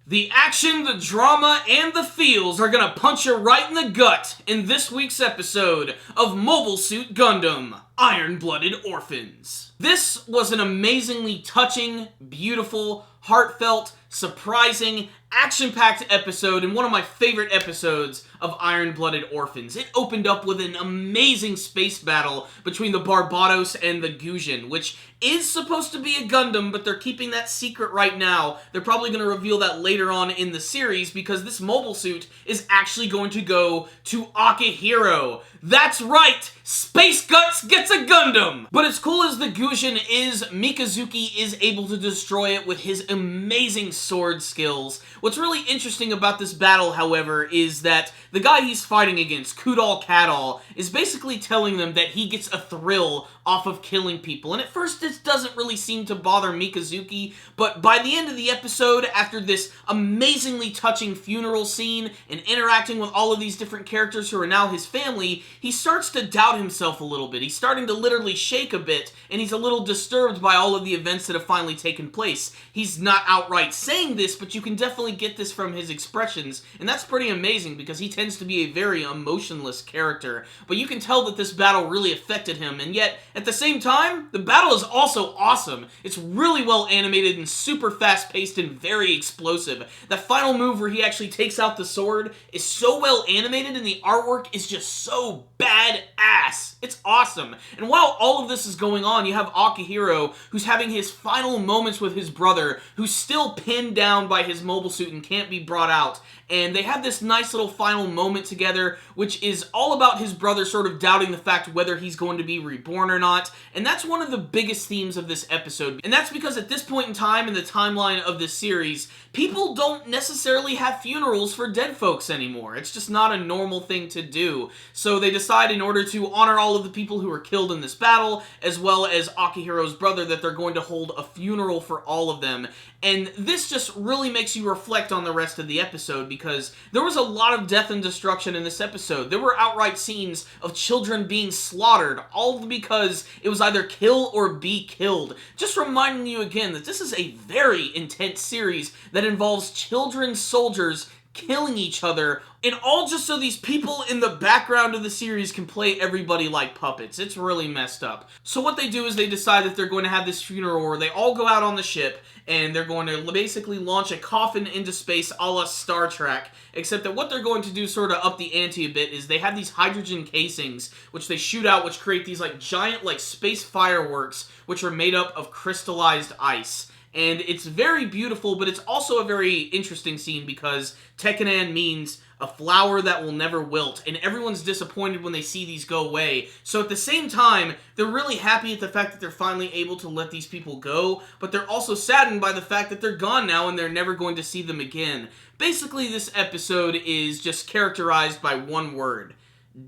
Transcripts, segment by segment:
The action, the drama, and the feels are gonna punch you right in the gut in this week's episode of Mobile Suit Gundam, Iron-Blooded Orphans. This was an amazingly touching, beautiful, heartfelt, surprising, action-packed episode and one of my favorite episodes of Iron-Blooded Orphans. It opened up with an amazing space battle between the Barbados and the Gujin, which is supposed to be a Gundam, but they're keeping that secret right now. They're probably going to reveal that later on in the series because this mobile suit is actually going to go to Akihiro. That's right! Space Guts gets a Gundam! But as cool as the Gujin is, Mikazuki is able to destroy it with his amazing sword skills. What's really interesting about this battle, however, is that the guy he's fighting against, Kudal Kadal, is basically telling them that he gets a thrill off of killing people. And at first this doesn't really seem to bother Mikazuki, but by the end of the episode, after this amazingly touching funeral scene and interacting with all of these different characters who are now his family, he starts to doubt himself a little bit. He's starting to literally shake a bit, and he's a little disturbed by all of the events that have finally taken place. He's not outright saying this, but you can definitely get this from his expressions, and that's pretty amazing because he tends to be a very emotionless character. But you can tell that this battle really affected him, and yet, at the same time, the battle is also awesome. It's really well animated and super fast-paced and very explosive. That final move where he actually takes out the sword is so well animated, and the artwork is just so badass. It's awesome. And while all of this is going on, you have Akihiro, who's having his final moments with his brother, who's still pinned down by his mobile suit and can't be brought out. And they have this nice little final moment together, which is all about his brother sort of doubting the fact whether he's going to be reborn or not. And that's one of the biggest themes of this episode. And that's because at this point in time in the timeline of this series, people don't necessarily have funerals for dead folks anymore. It's just not a normal thing to do. So they decide in order to honor all of the people who were killed in this battle, as well as Akihiro's brother, that they're going to hold a funeral for all of them. And this just really makes you reflect on the rest of the episode because there was a lot of death and destruction in this episode. There were outright scenes of children being slaughtered, all because it was either kill or be killed. Just reminding you again that this is a very intense series that involves children soldiers killing each other, and all just so these people in the background of the series can play everybody like puppets. It's really messed up. So what they do is they decide that they're going to have this funeral where they all go out on the ship, and they're going to basically launch a coffin into space a la Star Trek, except that what they're going to do sort of up the ante a bit is they have these hydrogen casings, which they shoot out, which create these like giant like space fireworks, which are made up of crystallized ice. And it's very beautiful, but it's also a very interesting scene because Tekkanan means a flower that will never wilt, and everyone's disappointed when they see these go away. So at the same time, they're really happy at the fact that they're finally able to let these people go, but they're also saddened by the fact that they're gone now and they're never going to see them again. Basically, this episode is just characterized by one word: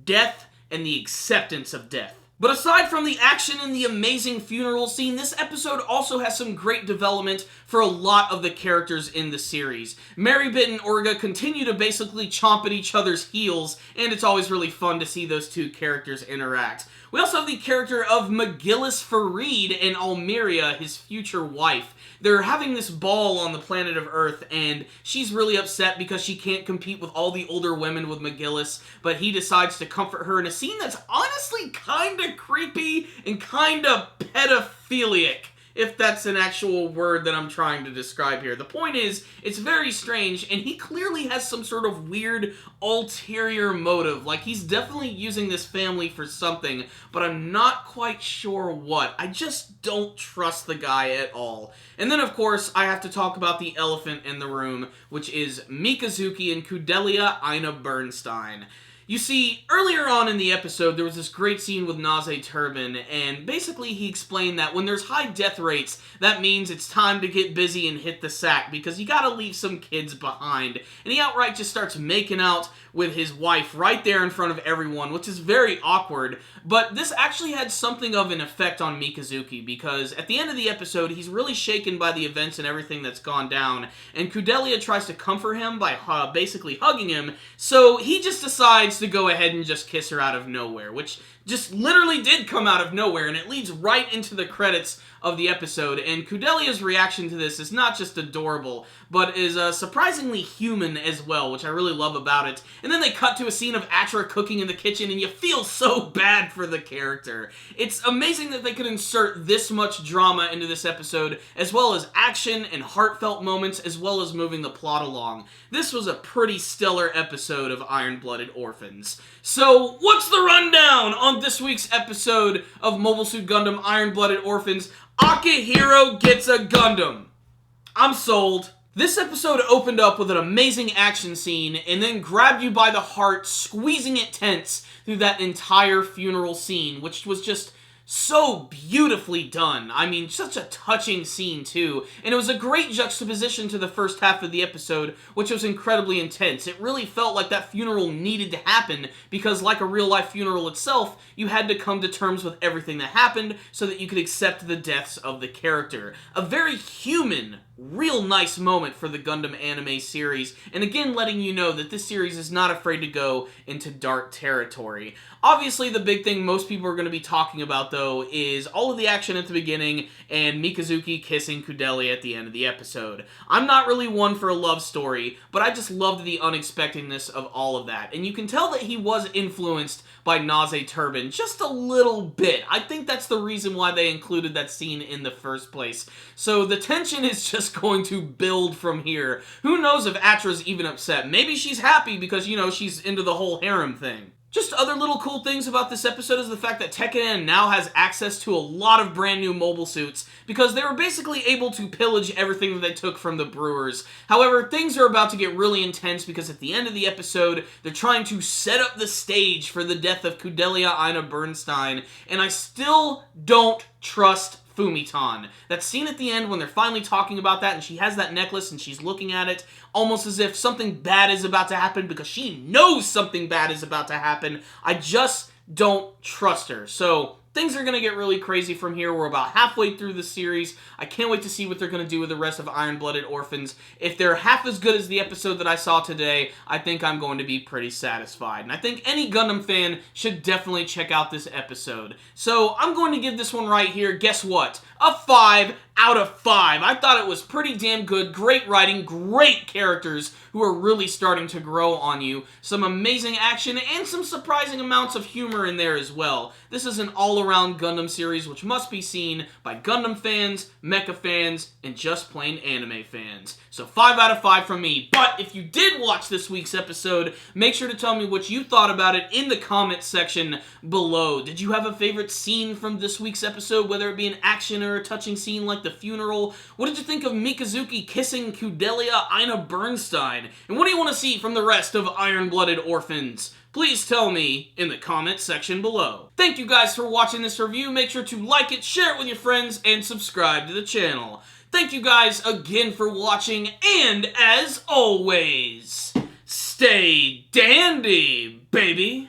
death and the acceptance of death. But aside from the action and the amazing funeral scene, this episode also has some great development for a lot of the characters in the series. Maribit and Orga continue to basically chomp at each other's heels, and it's always really fun to see those two characters interact. We also have the character of McGillis Farid and Almeria, his future wife. They're having this ball on the planet of Earth, and she's really upset because she can't compete with all the older women with McGillis, but he decides to comfort her in a scene that's honestly kinda creepy and kinda pedophilic, if that's an actual word that I'm trying to describe here. The point is, it's very strange, and he clearly has some sort of weird ulterior motive. Like, he's definitely using this family for something, but I'm not quite sure what. I just don't trust the guy at all. And then, of course, I have to talk about the elephant in the room, which is Mikazuki and Kudelia Ina Bernstein. You see, earlier on in the episode, there was this great scene with Naze Turbin, and basically he explained that when there's high death rates, that means it's time to get busy and hit the sack, because you gotta leave some kids behind. And he outright just starts making out with his wife right there in front of everyone, which is very awkward, but this actually had something of an effect on Mikazuki, because at the end of the episode, he's really shaken by the events and everything that's gone down, and Kudelia tries to comfort him by basically hugging him, so he just decides to go ahead and just kiss her out of nowhere, which just literally did come out of nowhere, and it leads right into the credits of the episode, and Kudelia's reaction to this is not just adorable, but is surprisingly human as well, which I really love about it. And then they cut to a scene of Atra cooking in the kitchen, and you feel so bad for the character. It's amazing that they could insert this much drama into this episode, as well as action and heartfelt moments, as well as moving the plot along. This was a pretty stellar episode of Iron-Blooded Orphans. So, what's the rundown on this week's episode of Mobile Suit Gundam Iron-Blooded Orphans? Akihiro gets a Gundam. I'm sold. This episode opened up with an amazing action scene and then grabbed you by the heart, squeezing it tense through that entire funeral scene, which was just so beautifully done. I mean, such a touching scene, too. And it was a great juxtaposition to the first half of the episode, which was incredibly intense. It really felt like that funeral needed to happen, because like a real-life funeral itself, you had to come to terms with everything that happened so that you could accept the deaths of the character. A very human, real nice moment for the Gundam anime series, and again letting you know that this series is not afraid to go into dark territory. Obviously, the big thing most people are going to be talking about, though, is all of the action at the beginning and Mikazuki kissing Kudelia at the end of the episode. I'm not really one for a love story, but I just loved the unexpectedness of all of that, and you can tell that he was influenced by Naze Turbin just a little bit. I think that's the reason why they included that scene in the first place. So the tension is just going to build from here. Who knows if Atra's even upset? Maybe she's happy because, you know, she's into the whole harem thing. Just other little cool things about this episode is the fact that Tekkadan now has access to a lot of brand new mobile suits, because they were basically able to pillage everything that they took from the Brewers. However, things are about to get really intense, because at the end of the episode, they're trying to set up the stage for the death of Kudelia Ina Bernstein, and I still don't trust Fumiton. That scene at the end when they're finally talking about that and she has that necklace and she's looking at it almost as if something bad is about to happen because she knows something bad is about to happen. I just don't trust her. So things are going to get really crazy from here. We're about halfway through the series. I can't wait to see what they're going to do with the rest of Iron-Blooded Orphans. If they're half as good as the episode that I saw today, I think I'm going to be pretty satisfied. And I think any Gundam fan should definitely check out this episode. So I'm going to give this one right here, guess what? A 5 out of 5. I thought it was pretty damn good. Great writing, great characters who are really starting to grow on you. Some amazing action and some surprising amounts of humor in there as well. This is an all-around Gundam series which must be seen by Gundam fans, mecha fans, and just plain anime fans. So 5 out of 5 from me. But if you did watch this week's episode, make sure to tell me what you thought about it in the comments section below. Did you have a favorite scene from this week's episode, whether it be an action or a touching scene like the funeral? What did you think of Mikazuki kissing Kudelia Ina Bernstein? And what do you want to see from the rest of Iron-Blooded Orphans? Please tell me in the comments section below. Thank you guys for watching this review. Make sure to like it, share it with your friends, and subscribe to the channel. Thank you guys again for watching, and as always, stay dandy, baby!